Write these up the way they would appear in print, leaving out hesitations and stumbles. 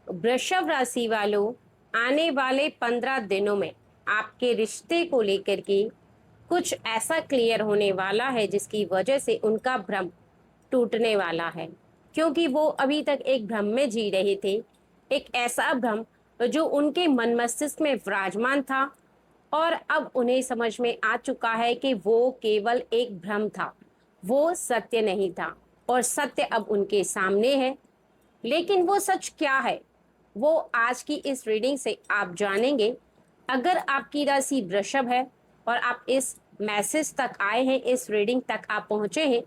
वृषभ राशि वालों, आने वाले 15 दिनों में आपके रिश्ते को लेकर के कुछ ऐसा क्लियर होने वाला है जिसकी वजह से उनका भ्रम टूटने वाला है। क्योंकि वो अभी तक एक भ्रम में जी रहे थे, एक ऐसा भ्रम जो उनके मन मस्तिष्क में विराजमान था, और अब उन्हें समझ में आ चुका है कि वो केवल एक भ्रम था, वो सत्य नहीं था। और सत्य अब उनके सामने है। लेकिन वो सच क्या है, वो आज की इस रीडिंग से आप जानेंगे। अगर आपकी राशि वृषभ है और आप इस मैसेज तक आए हैं, इस रीडिंग तक आप पहुंचे हैं,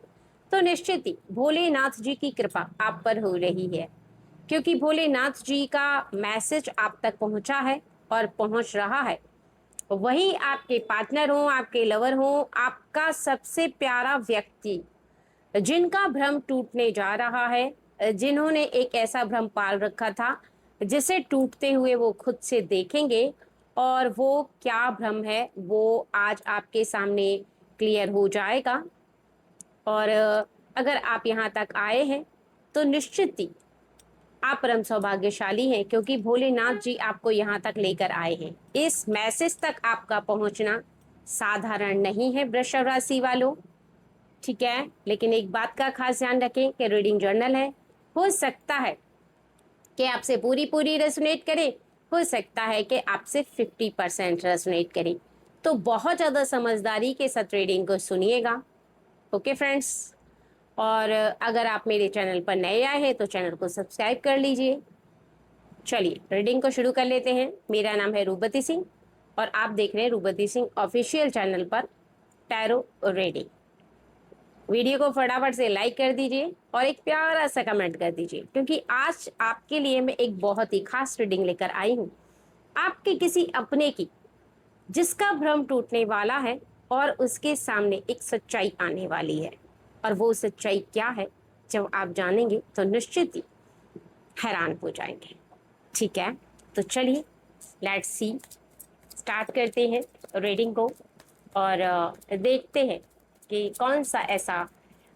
तो निश्चित ही भोलेनाथ जी की कृपा आप पर हो रही है। क्योंकि भोलेनाथ जी का मैसेज आप तक पहुंचा है और पहुंच रहा है। वही आपके पार्टनर हो, आपके लवर हो, आपका सबसे प्यारा व्यक्ति, जिनका भ्रम टूटने जा रहा है, जिन्होंने एक ऐसा भ्रम पाल रखा था जिसे टूटते हुए वो खुद से देखेंगे। और वो क्या भ्रम है वो आज आपके सामने क्लियर हो जाएगा। और अगर आप यहाँ तक आए हैं तो निश्चित ही आप परम सौभाग्यशाली हैं, क्योंकि भोलेनाथ जी आपको यहाँ तक लेकर आए हैं। इस मैसेज तक आपका पहुंचना साधारण नहीं है वृषभ राशि वालों, ठीक है। लेकिन एक बात का खास ध्यान रखें कि रीडिंग जर्नल है। हो सकता है कि आपसे पूरी पूरी रेजोनेट करे, हो सकता है कि आपसे 50% रेजोनेट करे। तो बहुत ज़्यादा समझदारी के साथ रीडिंग को सुनिएगा। Okay friends. और अगर आप मेरे चैनल पर नए आए हैं तो चैनल को सब्सक्राइब कर लीजिए। चलिए रीडिंग को शुरू कर लेते हैं। मेरा नाम है रूपति सिंह और आप देख रहे हैं रूपति सिंह ऑफिशियल चैनल पर टैरो रीडिंग। वीडियो को फटाफट से लाइक कर दीजिए और एक प्यारा सा कमेंट कर दीजिए, क्योंकि आज आपके लिए मैं एक बहुत ही खास रीडिंग लेकर आई हूँ, आपके किसी अपने की, जिसका भ्रम टूटने वाला है और उसके सामने एक सच्चाई आने वाली है। और वो सच्चाई क्या है, जब आप जानेंगे तो निश्चित ही हैरान हो जाएंगे। ठीक है, तो चलिए लेट्स सी, स्टार्ट करते हैं रीडिंग को। और देखते हैं कि कौन सा ऐसा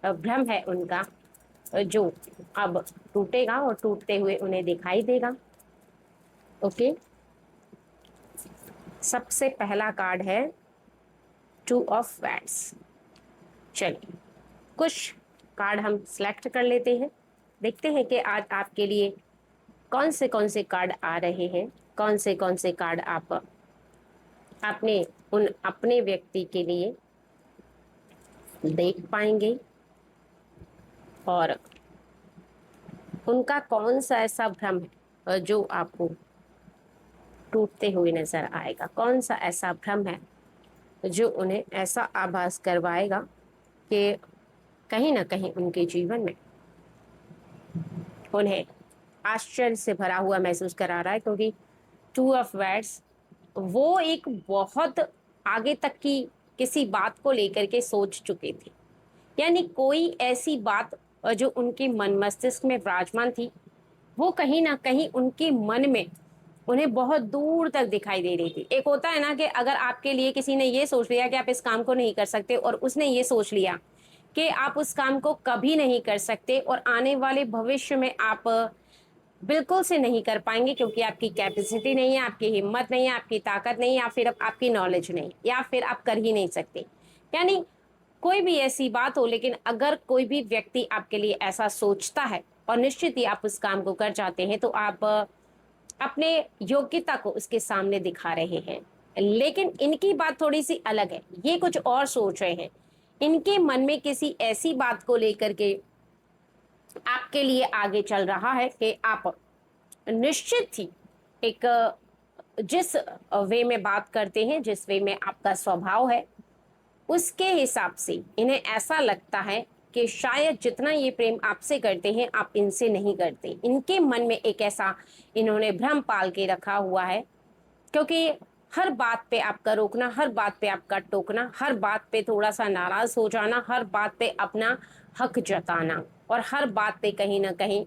भ्रम है उनका जो अब टूटेगा और टूटते हुए उन्हें दिखाई देगा। ओके, सबसे पहला कार्ड है 2 ऑफ वैंड्स। चलिए कुछ कार्ड हम सिलेक्ट कर लेते हैं, देखते हैं कि आज आपके लिए कौन से कार्ड आ रहे हैं, कौन से कार्ड आप अपने उन अपने व्यक्ति के लिए देख पाएंगे, और उनका कौन सा ऐसा भ्रम है जो आपको टूटते हुए नजर आएगा। कौन सा ऐसा भ्रम है जो उन्हें ऐसा आभास करवाएगा कि कहीं ना कहीं उनके जीवन में उन्हें आश्चर्य से भरा हुआ महसूस करा रहा है। क्योंकि 2 ऑफ वैंड्स वो एक बहुत आगे तक की किसी बात को लेकर के सोच चुके थे। यानी कोई ऐसी बात जो उनके मन मस्तिष्क में विराजमान थी, वो कहीं ना कहीं उनके मन में उन्हें बहुत दूर तक दिखाई दे रही थी। एक होता है ना कि अगर आपके लिए किसी ने ये सोच लिया कि आप इस काम को नहीं कर सकते, और उसने ये सोच लिया कि आप उस काम को कभी नहीं कर सकते और आने वाले भविष्य में आप बिल्कुल से नहीं कर पाएंगे, क्योंकि आपकी कैपेसिटी नहीं है, आपकी हिम्मत नहीं है, आपकी ताकत नहीं है, या फिर आपकी नॉलेज नहीं, या फिर आप कर ही नहीं सकते। यानी कोई भी ऐसी बात हो, लेकिन अगर कोई भी व्यक्ति आपके लिए ऐसा सोचता है और निश्चित ही आप उस काम को कर जाते हैं, तो आप अपने योग्यता को उसके सामने दिखा रहे हैं। लेकिन इनकी बात थोड़ी सी अलग है, ये कुछ और सोच रहे हैं। इनके मन में किसी ऐसी बात को लेकर के आपके लिए आगे चल रहा है कि आप निश्चित ही एक जिस वे में बात करते हैं, जिस वे में आपका स्वभाव है, उसके हिसाब से इन्हें ऐसा लगता है कि शायद जितना ये प्रेम आपसे करते हैं आप इनसे नहीं करते। इनके मन में एक ऐसा इन्होंने भ्रम पाल के रखा हुआ है, क्योंकि हर बात पे आपका रोकना, हर बात पे आपका टोकना, हर बात पे थोड़ा सा नाराज हो जाना, हर बात पे अपना हक जताना, और हर बात पे कहीं ना कहीं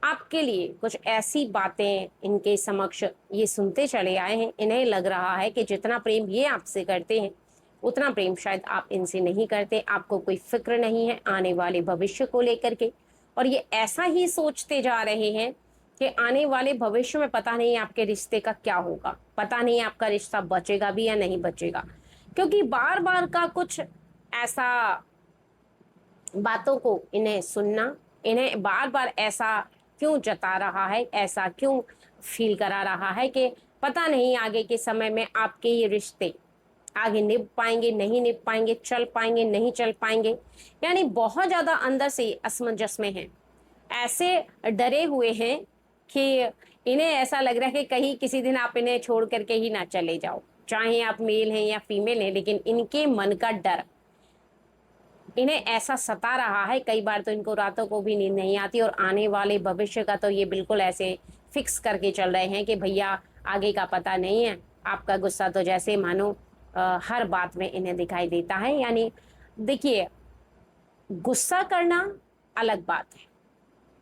आपके लिए कुछ ऐसी बातें इनके समक्ष ये सुनते चले आए हैं। इन्हें लग रहा है कि जितना प्रेम ये आपसे करते हैं उतना प्रेम शायद आप इनसे नहीं करते। आपको कोई फिक्र नहीं है आने वाले भविष्य को लेकर के, और ये ऐसा ही सोचते जा रहे हैं कि आने वाले भविष्य में पता नहीं आपके रिश्ते का क्या होगा, पता नहीं आपका रिश्ता बचेगा भी या नहीं बचेगा, क्योंकि बार बार का कुछ ऐसा बातों को इन्हें सुनना, इन्हें बार बार ऐसा क्यों जता रहा है, ऐसा क्यों फील करा रहा है कि पता नहीं आगे के समय में आपके ये रिश्ते आगे निभ पाएंगे नहीं निभ पाएंगे, चल पाएंगे नहीं चल पाएंगे। यानी बहुत ज्यादा अंदर से असमंजस में हैं, ऐसे डरे हुए हैं कि इन्हें ऐसा लग रहा है कि कहीं किसी दिन आप इन्हें छोड़ करके ही ना चले जाओ, चाहे आप मेल हैं या फीमेल हैं, लेकिन इनके मन का डर इन्हें ऐसा सता रहा है। कई बार तो इनको रातों को भी नींद नहीं आती, और आने वाले भविष्य का तो ये बिल्कुल ऐसे फिक्स करके चल रहे हैं कि भैया आगे का पता नहीं है। आपका गुस्सा तो जैसे मानो हर बात में इन्हें दिखाई देता है। यानी देखिए, गुस्सा करना अलग बात है,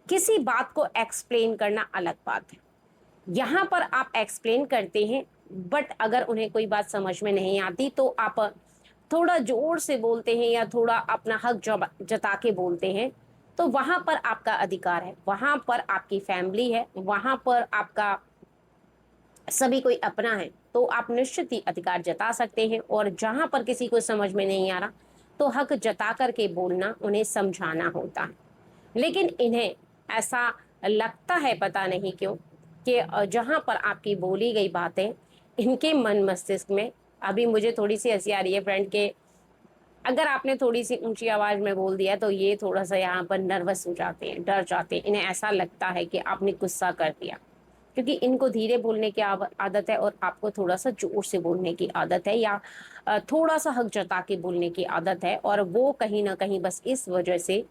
किसी बात को एक्सप्लेन करना अलग बात है। यहाँ पर आप एक्सप्लेन करते हैं, बट अगर उन्हें कोई बात समझ में नहीं आती तो आप थोड़ा जोर से बोलते हैं या थोड़ा अपना हक जता के बोलते हैं, तो वहां पर आपका अधिकार है, वहां पर आपकी फैमिली है, वहां पर आपका सभी कोई अपना है, तो आप निश्चित ही अधिकार जता सकते हैं। और जहां पर किसी को समझ में नहीं आ रहा तो हक जता करके बोलना, उन्हें समझाना होता है। लेकिन इन्हें ऐसा लगता है पता नहीं क्यों कि जहां पर आपकी बोली गई बातें इनके मन मस्तिष्क में, अभी मुझे थोड़ी सी हंसी आ रही है फ्रेंड के, अगर आपने थोड़ी सी ऊंची आवाज में बोल दिया तो ये थोड़ा सा यहाँ पर नर्वस हो जाते हैं, डर जाते हैं, इन्हें ऐसा लगता है कि आपने गुस्सा कर दिया, क्योंकि इनको धीरे बोलने की आदत है और आपको थोड़ा सा जोर से बोलने की आदत है, या थोड़ा सा हक जता के बोलने की आदत है। और वो कहीं ना कहीं बस इस वजह से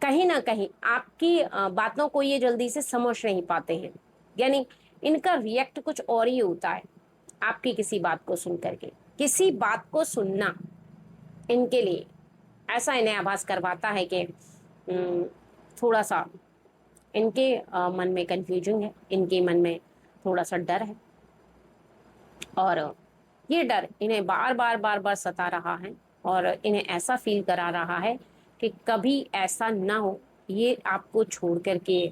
कहीं ना कहीं आपकी बातों को ये जल्दी से समझ नहीं पाते हैं। यानी इनका रिएक्ट कुछ और ही होता है आपकी किसी बात को सुन करके। किसी बात को सुनना इनके लिए ऐसा इन्हें आभास करवाता है कि थोड़ा सा इनके मन में कंफ्यूजन है, इनके मन में थोड़ा सा डर है, और ये डर इन्हें बार बार बार बार सता रहा है, और इन्हें ऐसा फील करा रहा है कि कभी ऐसा ना हो ये आपको छोड़ करके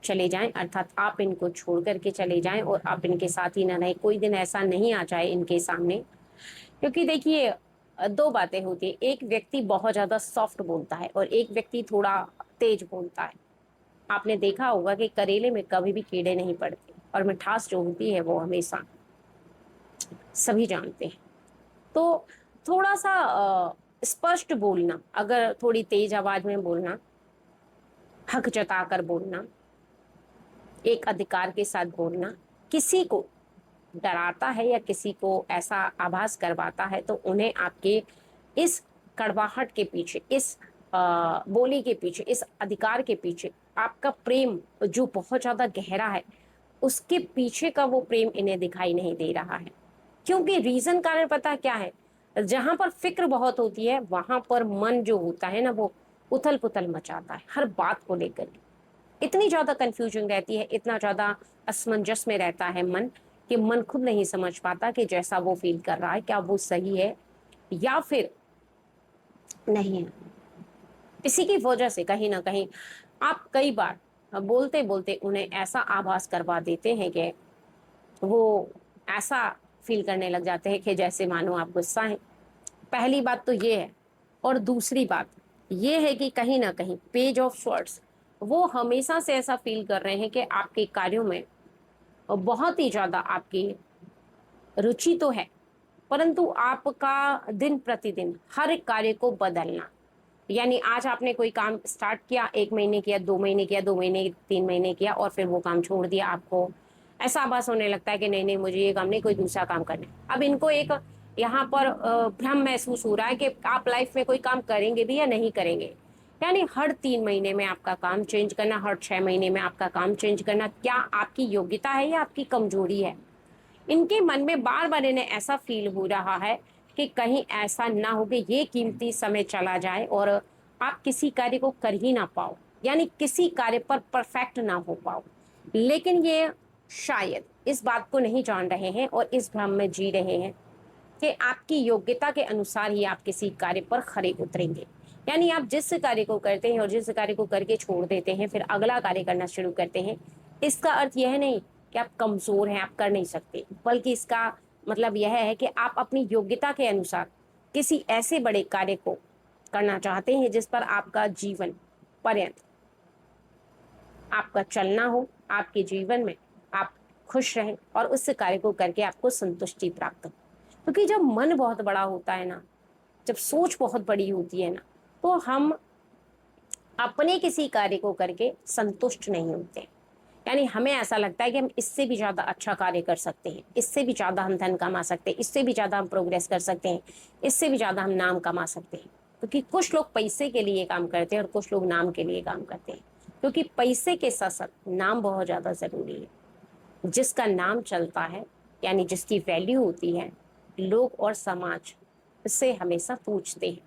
चले जाएं, अर्थात आप इनको छोड़ करके चले जाएं और आप इनके साथ ही ना रहें, कोई दिन ऐसा नहीं आ जाए इनके सामने। क्योंकि देखिए, दो बातें होती है, एक व्यक्ति बहुत ज्यादा सॉफ्ट बोलता है और एक व्यक्ति थोड़ा तेज बोलता है। आपने देखा होगा कि करेले में कभी भी कीड़े नहीं पड़ते, और मिठास जो होती है वो हमेशा सभी जानते हैं। तो थोड़ा सा स्पष्ट बोलना, अगर थोड़ी तेज आवाज में बोलना, हक जताकर बोलना, एक अधिकार के साथ बोलना, किसी को डराता है या किसी को ऐसा आभास करवाता है, तो उन्हें आपके इस कड़वाहट के पीछे, इस बोली के पीछे, इस अधिकार के पीछे आपका प्रेम जो बहुत ज्यादा गहरा है, उसके पीछे का वो प्रेम इन्हें दिखाई नहीं दे रहा है। क्योंकि रीजन कारण पता क्या है, जहां पर फिक्र बहुत होती है वहां पर मन जो होता है ना, वो उथल पुथल मचाता है हर बात को लेकर। इतनी ज्यादा कंफ्यूजन रहती है, इतना ज्यादा असमंजस में रहता है मन, कि मन खुद नहीं समझ पाता कि जैसा वो फील कर रहा है क्या वो सही है या फिर नहीं है। इसी की वजह से कहीं ना कहीं आप कई बार बोलते बोलते उन्हें ऐसा आभास करवा देते हैं कि वो ऐसा फील करने लग जाते हैं कि जैसे मानो आप गुस्सा हैं। पहली बात तो ये है, और दूसरी बात ये है कि कहीं ना कहीं पेज ऑफ स्वर्ड्स वो हमेशा से ऐसा फील कर रहे हैं कि आपके कार्यों में बहुत ही ज्यादा आपकी रुचि तो है, परंतु आपका दिन प्रतिदिन हर एक कार्य को बदलना, यानी आज आपने कोई काम स्टार्ट किया, 1 महीने किया, 2 महीने किया, 2 महीने 3 महीने किया, और फिर वो काम छोड़ दिया, आपको ऐसा आभास होने लगता है कि नहीं नहीं मुझे ये काम नहीं, कोई दूसरा काम करना है। अब इनको एक यहाँ पर भ्रम महसूस हो रहा है कि आप लाइफ में कोई काम करेंगे भी या नहीं करेंगे। यानी हर 3 महीने में आपका काम चेंज करना, हर 6 महीने में आपका काम चेंज करना, क्या आपकी योग्यता है या आपकी कमजोरी है? इनके मन में बार बार इन्हें ऐसा फील हो रहा है कि कहीं ऐसा ना हो कि ये कीमती समय चला जाए और आप किसी कार्य को कर ही ना पाओ, यानी किसी कार्य पर परफेक्ट ना हो पाओ। लेकिन ये शायद इस बात को नहीं जान रहे हैं और इस भ्रम में जी रहे हैं कि आपकी योग्यता के अनुसार ही आप किसी कार्य पर खरे उतरेंगे। यानी आप जिस कार्य को करते हैं और जिस कार्य को करके छोड़ देते हैं फिर अगला कार्य करना शुरू करते हैं, इसका अर्थ यह नहीं कि आप कमजोर हैं, आप कर नहीं सकते, बल्कि इसका मतलब यह है कि आप अपनी योग्यता के अनुसार किसी ऐसे बड़े कार्य को करना चाहते हैं जिस पर आपका जीवन पर्यंत आपका चलना हो, आपके जीवन में आप खुश रहें और उस कार्य को करके आपको संतुष्टि प्राप्त हो। क्योंकि जब मन बहुत बड़ा होता है ना, जब सोच बहुत बड़ी होती है ना, तो हम अपने किसी कार्य को करके संतुष्ट नहीं होते। यानी हमें ऐसा लगता है कि हम इससे भी ज्यादा अच्छा कार्य कर सकते हैं, इससे भी ज्यादा हम धन कमा सकते हैं, इससे भी ज्यादा हम प्रोग्रेस कर सकते हैं, इससे भी ज्यादा हम नाम कमा सकते हैं। क्योंकि कुछ लोग पैसे के लिए काम करते हैं और कुछ लोग नाम के लिए काम करते हैं। क्योंकि पैसे के साथ साथ नाम बहुत ज्यादा जरूरी है। जिसका नाम चलता है, यानी जिसकी वैल्यू होती है, लोग और समाज उससे हमेशा पूछते हैं।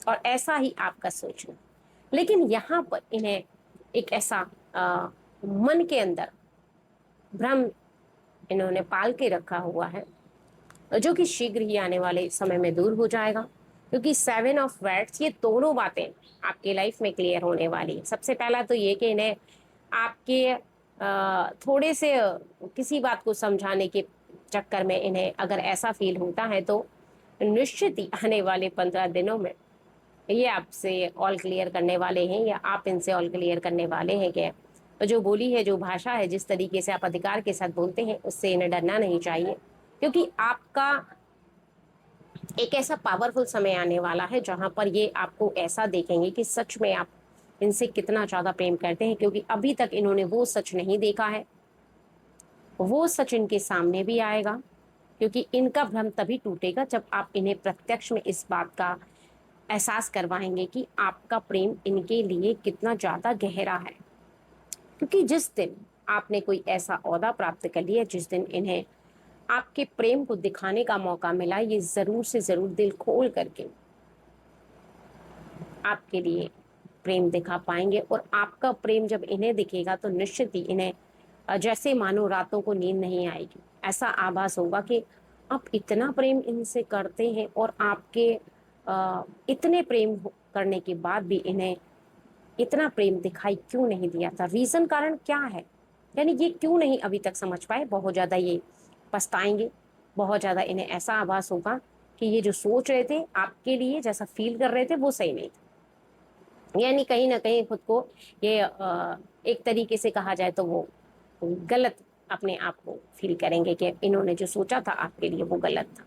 और ऐसा ही आपका सोचना। लेकिन यहाँ पर इन्हें एक ऐसा मन के अंदर भ्रम इन्होंने पाल के रखा हुआ है, जो कि शीघ्र ही आने वाले समय में दूर हो जाएगा। क्योंकि 7 ऑफ वैट्स, ये दोनों बातें आपकी लाइफ में क्लियर होने वाली है। सबसे पहला तो ये कि इन्हें आपके थोड़े से किसी बात को समझाने के चक्कर में इन्हें अगर ऐसा फील होता है, तो निश्चित ही आने वाले 15 दिनों में ये आपसे ऑल क्लियर करने वाले हैं, या आप इनसे ऑल क्लियर करने वाले हैं कि जो बोली है, जो भाषा है, जिस तरीके से आप अधिकार के साथ बोलते हैं, उससे इन्हें डरना नहीं चाहिए। क्योंकि आपका एक ऐसा पावरफुल समय आने वाला है जहां पर ये आपको ऐसा देखेंगे कि सच में आप इनसे कितना ज्यादा प्रेम करते हैं। क्योंकि अभी तक इन्होंने वो सच नहीं देखा है, वो सच इनके सामने भी आएगा। क्योंकि इनका भ्रम तभी टूटेगा जब आप इन्हें प्रत्यक्ष में इस बात का एहसास करवाएंगे कि आपका प्रेम इनके लिए कितना ज्यादा गहरा है। क्योंकि जिस दिन आपने कोई ऐसा ओहदा प्राप्त कर लिया, जिस दिन इन्हें आपके प्रेम को दिखाने का मौका मिला, ये जरूर से जरूर दिल खोल करके आपके लिए प्रेम दिखा पाएंगे। और आपका प्रेम जब इन्हें दिखेगा तो निश्चित ही इन्हें जैसे मानो रातों को नींद नहीं आएगी। ऐसा आभास होगा कि आप इतना प्रेम इनसे करते हैं और आपके इतने प्रेम करने के बाद भी इन्हें इतना प्रेम दिखाई क्यों नहीं दिया था, रीजन कारण क्या है, यानी ये क्यों नहीं अभी तक समझ पाए। बहुत ज्यादा ये पछताएंगे। बहुत ज्यादा इन्हें ऐसा आभास होगा कि ये जो सोच रहे थे आपके लिए, जैसा फील कर रहे थे, वो सही नहीं था। यानी कहीं ना कहीं खुद को ये एक तरीके से कहा जाए तो वो गलत अपने आप को फील करेंगे कि इन्होंने जो सोचा था आपके लिए वो गलत था।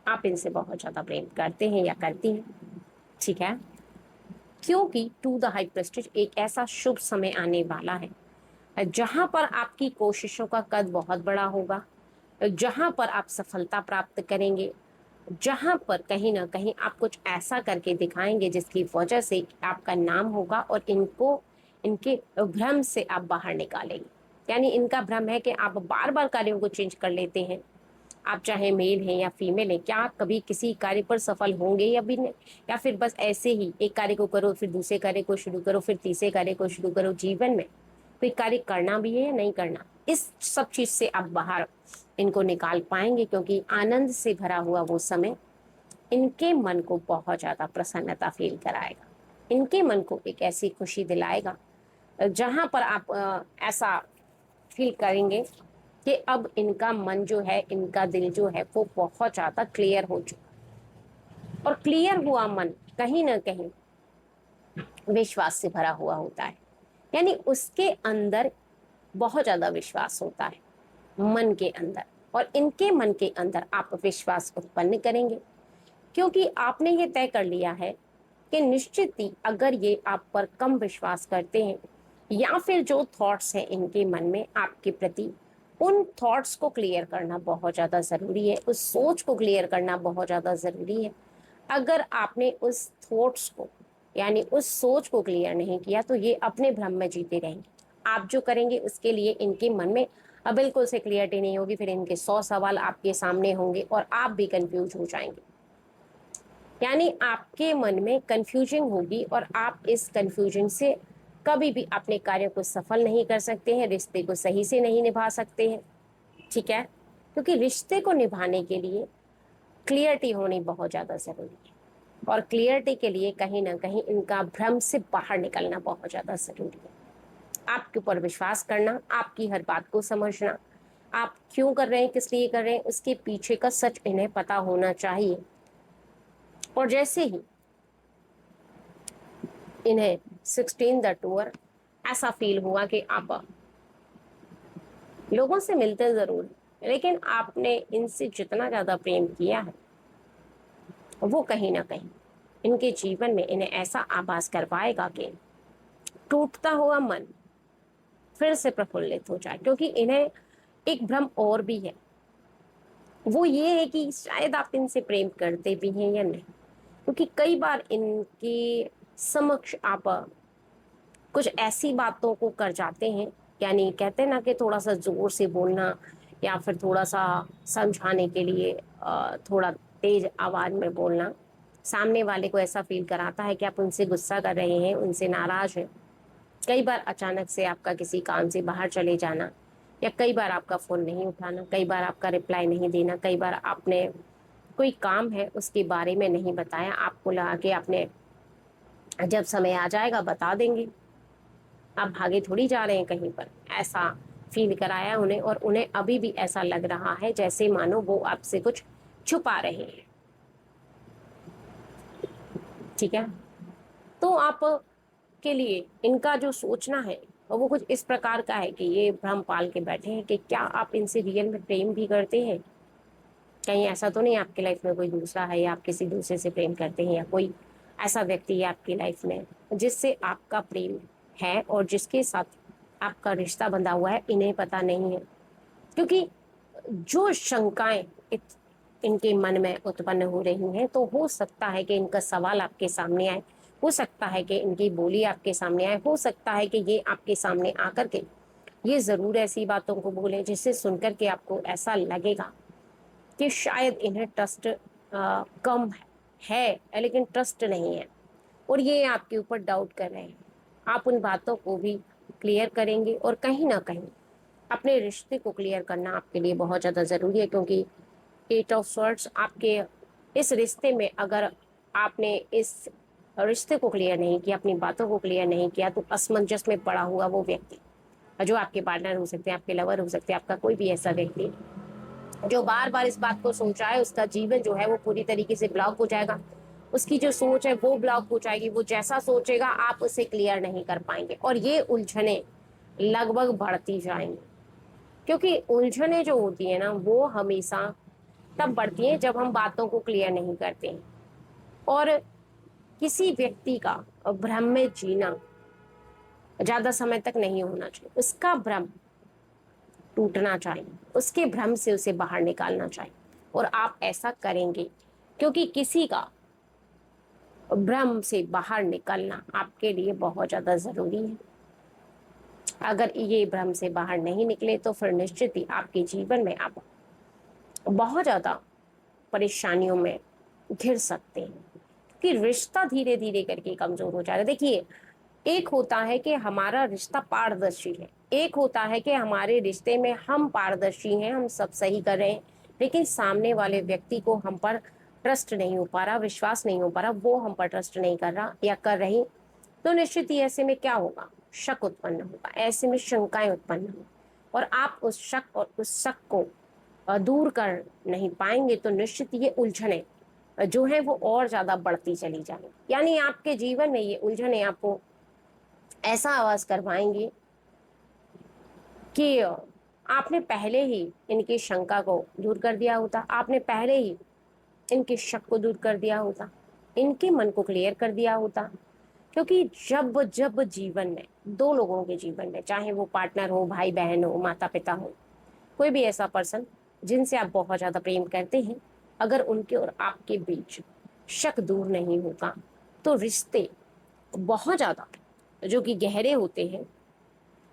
आप इनसे बहुत ज्यादा प्रेम करते हैं या करती हैं, ठीक है। क्योंकि टू द हाई प्रेस्टीज एक ऐसा शुभ समय आने वाला है जहां पर आपकी कोशिशों का कद बहुत बड़ा होगा, जहां पर आप सफलता प्राप्त करेंगे, जहां पर कहीं ना कहीं आप कुछ ऐसा करके दिखाएंगे जिसकी वजह से आपका नाम होगा और इनको इनके भ्रम से आप बाहर निकालेंगे। यानी इनका भ्रम है कि आप बार बार कार्यों को चेंज कर लेते हैं। आप चाहे मेल हैं या फीमेल हैं, क्या आप कभी किसी कार्य पर सफल होंगे या भी नहीं, या फिर बस ऐसे ही एक कार्य को करो, फिर दूसरे कार्य को शुरू करो, फिर तीसरे कार्य को शुरू करो। जीवन में कोई कार्य करना भी है या नहीं करना, इस सब चीज से आप बाहर इनको निकाल पाएंगे। क्योंकि आनंद से भरा हुआ वो समय इनके मन को बहुत ज्यादा प्रसन्नता फील कराएगा। इनके मन को एक ऐसी खुशी दिलाएगा जहां पर आप ऐसा फील करेंगे कि अब इनका मन जो है, इनका दिल जो है, वो बहुत ज्यादा क्लियर हो चुका। और क्लियर हुआ मन कहीं ना कहीं विश्वास से भरा हुआ होता है। यानी उसके अंदर बहुत ज्यादा विश्वास होता है मन के अंदर, और इनके मन के अंदर आप विश्वास उत्पन्न करेंगे। क्योंकि आपने ये तय कर लिया है कि निश्चित ही अगर ये आप पर कम विश्वास करते हैं, या फिर जो थॉट्स हैं इनके मन में आपके प्रति, उन थॉट्स को क्लियर करना बहुत ज़्यादा ज़रूरी है, उस सोच को क्लियर करना बहुत ज़्यादा ज़रूरी है। अगर आपने उस थॉट्स को, यानी उस सोच को क्लियर नहीं किया, तो ये अपने भ्रम में जीते रहेंगे। आप जो करेंगे उसके लिए इनके मन में बिल्कुल से क्लियरिटी नहीं होगी। फिर इनके 100 सवाल आपके सामने होंगे और आप भी कंफ्यूज हो जाएंगे। यानी आपके मन में कंफ्यूजन होगी और आप इस कंफ्यूजन से कभी भी अपने कार्य को सफल नहीं कर सकते हैं, रिश्ते को सही से नहीं निभा सकते हैं, ठीक है। क्योंकि रिश्ते को निभाने के लिए क्लियरिटी होनी बहुत ज़्यादा ज़रूरी है, और क्लियरिटी के लिए कहीं ना कहीं इनका भ्रम से बाहर निकलना बहुत ज़्यादा ज़रूरी है। आपके ऊपर विश्वास करना, आपकी हर बात को समझना, आप क्यों कर रहे हैं, किस लिए कर रहे हैं, उसके पीछे का सच इन्हें पता होना चाहिए। और जैसे ही इन्हें 16 द टूर ऐसा फील हुआ कि आप लोगों से मिलते जरूर, लेकिन आपने इनसे जितना ज्यादा प्रेम किया है वो कहीं ना कहीं इनके जीवन में इन्हें ऐसा आभास करवाएगा कि टूटता हुआ मन फिर से प्रफुल्लित हो जाए। क्योंकि इन्हें एक भ्रम और भी है, वो ये है कि शायद आप इनसे प्रेम करते भी हैं या नहीं। क्योंकि कई बार इनके समक्ष आप कुछ ऐसी बातों को कर जाते हैं, यानी कहते हैं ना कि थोड़ा सा जोर से बोलना या फिर थोड़ा सा समझाने के लिए थोड़ा तेज आवाज में बोलना सामने वाले को ऐसा फील कराता है कि आप उनसे गुस्सा कर रहे हैं, उनसे नाराज हैं। कई बार अचानक से आपका किसी काम से बाहर चले जाना, या कई बार आपका फोन नहीं उठाना, कई बार आपका रिप्लाई नहीं देना, कई बार आपने कोई काम है उसके बारे में नहीं बताया, आपको लगा कि आपने जब समय आ जाएगा बता देंगे, आप भागे थोड़ी जा रहे हैं कहीं पर। ऐसा फील कराया उन्हें, और उन्हें अभी भी ऐसा लग रहा है जैसे मानो वो आपसे कुछ छुपा रहे हैं। ठीक है, तो आप के लिए इनका जो सोचना है वो कुछ इस प्रकार का है कि ये भ्रम पाल के बैठे हैं कि क्या आप इनसे रियल में प्रेम भी करते हैं। कहीं ऐसा तो नहीं आपकी लाइफ में कोई दूसरा है, या आप किसी दूसरे से प्रेम करते हैं, या कोई ऐसा व्यक्ति है आपकी लाइफ में जिससे आपका प्रेम है और जिसके साथ आपका रिश्ता बंधा हुआ है, इन्हें पता नहीं है। क्योंकि जो शंकाएं इनके मन में उत्पन्न हो रही हैं, तो हो सकता है कि इनका सवाल आपके सामने आए, हो सकता है कि इनकी बोली आपके सामने आए, हो सकता है कि ये आपके सामने आकर के ये जरूर ऐसी बातों को बोले जिससे सुनकर के आपको ऐसा लगेगा कि शायद इन्हें ट्रस्ट कम है, लेकिन ट्रस्ट नहीं है, और ये आपके ऊपर डाउट कर रहे हैं। आप उन बातों को भी क्लियर करेंगे, और कहीं ना कहीं अपने रिश्ते को क्लियर करना आपके लिए बहुत ज़्यादा ज़रूरी है। क्योंकि 8 ऑफ स्वॉर्ड्स आपके इस रिश्ते में, अगर आपने इस रिश्ते को क्लियर नहीं किया, अपनी बातों को क्लियर नहीं किया, तो असमंजस में पड़ा हुआ वो व्यक्ति, जो आपके पार्टनर हो सकते हैं, आपके लवर हो सकते हैं, आपका कोई भी ऐसा व्यक्ति जो बार बार इस बात को सोच रहा है, उसका जीवन जो है वो पूरी तरीके से ब्लॉक हो जाएगा। उसकी जो सोच है वो ब्लॉक हो जाएगी। वो जैसा सोचेगा आप उसे क्लियर नहीं कर पाएंगे, और ये उलझने लगभग बढ़ती जाएंगी। क्योंकि उलझने जो होती है ना, वो हमेशा तब बढ़ती हैं जब हम बातों को क्लियर नहीं करते हैं। और किसी व्यक्ति का भ्रम में जीना ज्यादा समय तक नहीं होना चाहिए। उसका भ्रम टूटना चाहिए, उसके भ्रम से उसे बाहर निकालना चाहिए, और आप ऐसा करेंगे। क्योंकि किसी का भ्रम से बाहर निकलना आपके लिए बहुत ज्यादा जरूरी है। अगर ये भ्रम से बाहर नहीं निकले तो फिर निश्चित ही आपके जीवन में आप बहुत ज्यादा परेशानियों में घिर सकते हैं, कि रिश्ता धीरे धीरे करके कमजोर हो जाएगा। देखिए, एक होता है कि हमारा रिश्ता पारदर्शी है, एक होता है कि हमारे रिश्ते में हम पारदर्शी हैं, हम सब सही कर रहे हैं, लेकिन सामने वाले व्यक्ति को हम पर ट्रस्ट नहीं हो पा रहा, विश्वास नहीं हो पा रहा, वो हम पर ट्रस्ट नहीं कर रहा या कर रही। तो निश्चित ही ऐसे में क्या होगा, शक उत्पन्न होगा, ऐसे में शंकाएं उत्पन्न होंगी, और आप उस शक और उस शक को दूर कर नहीं पाएंगे, तो निश्चित ये उलझने जो है वो और ज्यादा बढ़ती चली जाएंगी। यानी आपके जीवन में ये उलझने आपको ऐसा आवाज करवाएंगे कि आपने पहले ही इनकी शंका को दूर कर दिया होता, आपने पहले ही इनके शक को दूर कर दिया होता, इनके मन को क्लियर कर दिया होता। क्योंकि जब जब जीवन में, दो लोगों के जीवन में, चाहे वो पार्टनर हो, भाई बहन हो, माता पिता हो, कोई भी ऐसा पर्सन जिनसे आप बहुत ज्यादा प्रेम करते हैं, अगर उनके और आपके बीच शक दूर नहीं होगा, तो रिश्ते बहुत ज्यादा जो कि गहरे होते हैं,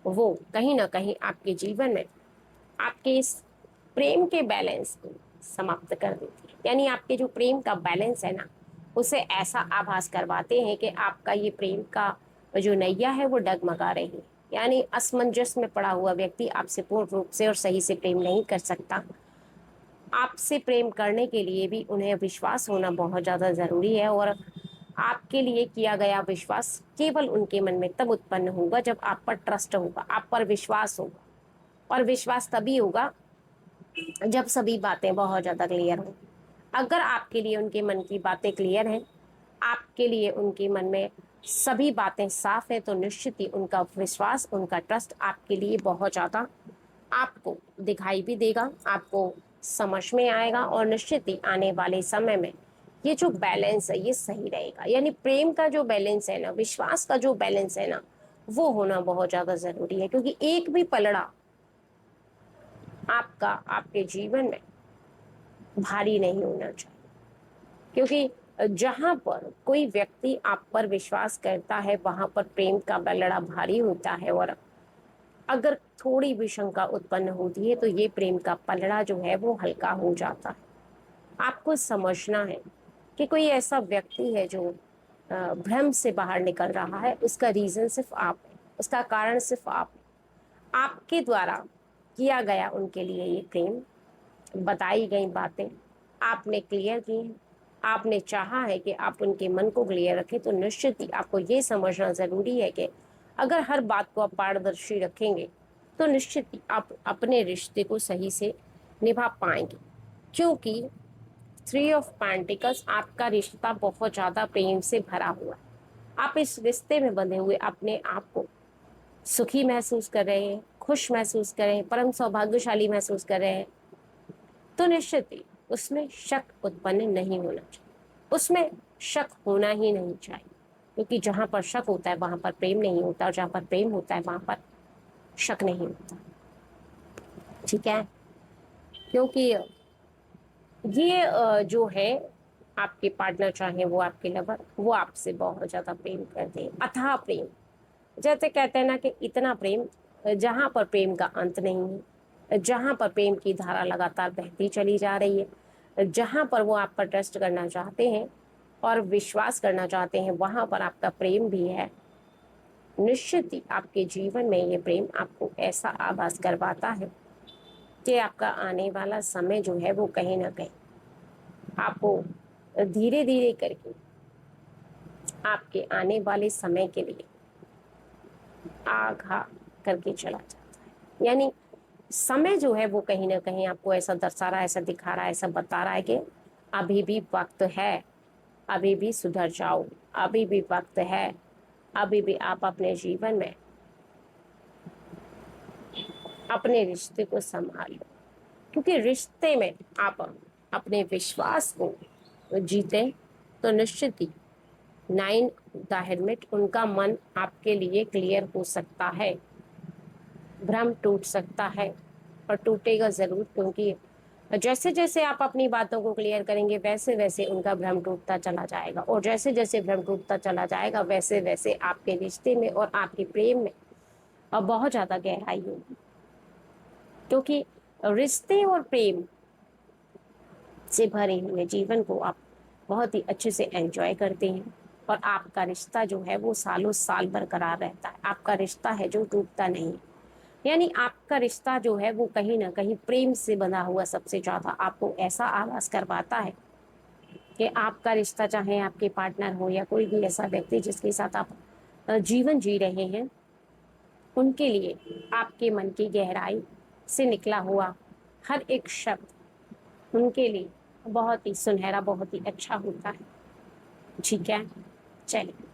वो कहीं ना कहीं आपके जीवन में आपके इस प्रेम के बैलेंस को समाप्त कर देती है। यानी आपके जो प्रेम का बैलेंस है ना, उसे ऐसा आभास करवाते हैं कि आपका ये प्रेम का जो नैया है वो डगमगा रही है। यानी असमंजस में पड़ा हुआ व्यक्ति आपसे पूर्ण रूप से और सही से प्रेम नहीं कर सकता। आपसे प्रेम करने के लिए भी उन्हें विश्वास होना बहुत ज़्यादा ज़रूरी है, और आपके लिए किया गया विश्वास केवल उनके मन में तब उत्पन्न होगा जब आप पर ट्रस्ट होगा, आप पर विश्वास होगा। और विश्वास तभी होगा जब सभी बातें बहुत ज्यादा क्लियर हो। अगर आपके लिए उनके मन की बातें क्लियर हैं, आपके लिए उनके मन में सभी बातें साफ है, तो निश्चित ही उनका विश्वास, उनका ट्रस्ट आपके लिए बहुत ज्यादा आपको दिखाई भी देगा, आपको समझ में आएगा। और निश्चित ही आने वाले समय में ये जो बैलेंस है ये सही रहेगा। यानी प्रेम का जो बैलेंस है ना, विश्वास का जो बैलेंस है ना, वो होना बहुत ज्यादा जरूरी है। क्योंकि एक भी पलड़ा आपका आपके जीवन में भारी नहीं होना चाहिए। क्योंकि जहां पर कोई व्यक्ति आप पर विश्वास करता है वहां पर प्रेम का बलड़ा भारी होता है। और अगर थोड़ी भी शंका उत्पन्न होती है तो ये प्रेम का पलड़ा जो है वो हल्का हो जाता है। आपको समझना है कि कोई ऐसा व्यक्ति है जो भ्रम से बाहर निकल रहा है, उसका रीजन सिर्फ आप है, उसका कारण सिर्फ आप है। आपके द्वारा किया गया उनके लिए ये प्रेम, बताई गई बातें आपने क्लियर की हैं, आपने चाहा है कि आप उनके मन को क्लियर रखें। तो निश्चित ही आपको ये समझना ज़रूरी है कि अगर हर बात को आप पारदर्शी रखेंगे तो निश्चित ही आप अपने रिश्ते को सही से निभा पाएंगे। क्योंकि 3 ऑफ पेंटिकल्स, आपका रिश्ता बहुत ज़्यादा प्रेम से भरा हुआ है। आप इस रिश्ते में बंधे हुए अपने आप को सुखी महसूस कर रहे हैं, खुश महसूस कर रहे हैं, परम सौभाग्यशाली महसूस कर रहे हैं। तो निश्चित ही उसमें शक उत्पन्न नहीं होना चाहिए, उसमें शक होना ही नहीं चाहिए। क्योंकि जहां पर शक होता है वहां पर प्रेम नहीं होता, और जहां पर प्रेम होता है वहां पर शक नहीं होता। ठीक है। क्योंकि ये जो है आपके पार्टनर, चाहे वो आपके लवर, वो आपसे बहुत ज्यादा प्रेम करते हैं, अथाह प्रेम। जैसे कहते हैं ना कि इतना प्रेम जहां पर प्रेम का अंत नहीं है, जहां पर प्रेम की धारा लगातार बहती चली जा रही है, जहां पर वो आप पर ट्रस्ट करना चाहते हैं और विश्वास करना चाहते हैं, वहां पर आपका प्रेम भी है। निश्चित ही आपके जीवन में ये प्रेम आपको ऐसा आभास करवाता है कि आपका आने वाला समय जो है वो कहीं ना कहीं आपको धीरे धीरे करके आपके आने वाले समय के लिए आघा करके चला जाता है। यानी समय जो है वो कहीं ना कहीं आपको ऐसा दर्शा रहा है, ऐसा दिखा रहा है, ऐसा बता रहा है कि अभी भी वक्त है, अभी भी सुधर जाओ, अभी भी वक्त है, अभी भी आप अपने जीवन में अपने रिश्ते को संभाल लो। क्योंकि रिश्ते में आप अपने विश्वास को जीते तो निश्चित ही 9 द हेलमेट, उनका मन आपके लिए क्लियर हो सकता है, भ्रम टूट सकता है। और टूटेगा जरूर, क्योंकि जैसे जैसे आप अपनी बातों को क्लियर करेंगे वैसे वैसे उनका भ्रम टूटता चला जाएगा। और जैसे जैसे भ्रम टूटता चला जाएगा वैसे वैसे आपके रिश्ते में और आपके प्रेम में अब बहुत ज्यादा गहराई होगी। क्योंकि रिश्ते और प्रेम से भरे हुए जीवन को आप बहुत ही अच्छे से एंजॉय करते हैं। और आपका रिश्ता जो है वो सालों साल बरकरार रहता है, आपका रिश्ता है जो टूटता नहीं। यानी आपका रिश्ता जो है वो कहीं ना कहीं प्रेम से बंधा हुआ सबसे ज्यादा आपको ऐसा आभास करवाता है कि आपका रिश्ता, चाहे आपके पार्टनर हो या कोई भी ऐसा व्यक्ति जिसके साथ आप जीवन जी रहे हैं, उनके लिए आपके मन की गहराई से निकला हुआ हर एक शब्द उनके लिए बहुत ही सुनहरा, बहुत ही अच्छा होता है। ठीक है, चलिए